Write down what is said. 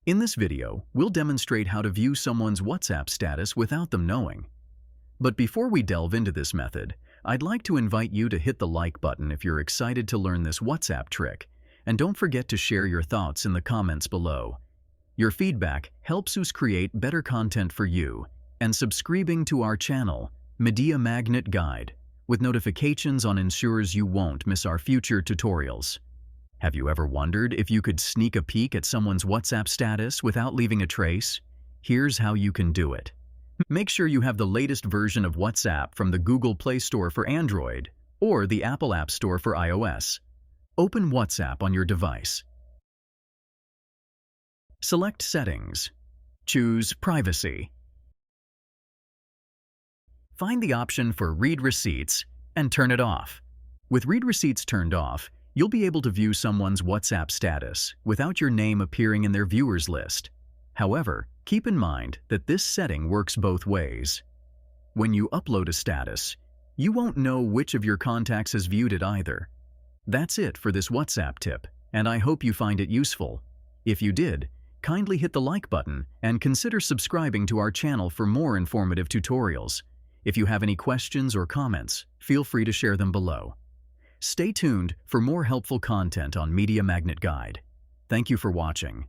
In this video, we'll demonstrate how to view someone's WhatsApp status without them knowing. But before we delve into this method, I'd like to invite you to hit the like button if you're excited to learn this WhatsApp trick, and don't forget to share your thoughts in the comments below. Your feedback helps us create better content for you, and subscribing to our channel, Media Magnet Guide, with notifications on ensures you won't miss our future tutorials. Have you ever wondered if you could sneak a peek at someone's WhatsApp status without leaving a trace? Here's how you can do it. Make sure you have the latest version of WhatsApp from the Google Play Store for Android or the Apple App Store for iOS. Open WhatsApp on your device. Select Settings. Choose Privacy. Find the option for Read Receipts and turn it off. With Read Receipts turned off, you'll be able to view someone's WhatsApp status without your name appearing in their viewers list. However, keep in mind that this setting works both ways. When you upload a status, you won't know which of your contacts has viewed it either. That's it for this WhatsApp tip, and I hope you find it useful. If you did, kindly hit the like button and consider subscribing to our channel for more informative tutorials. If you have any questions or comments, feel free to share them below. Stay tuned for more helpful content on Media Magnet Guide. Thank you for watching.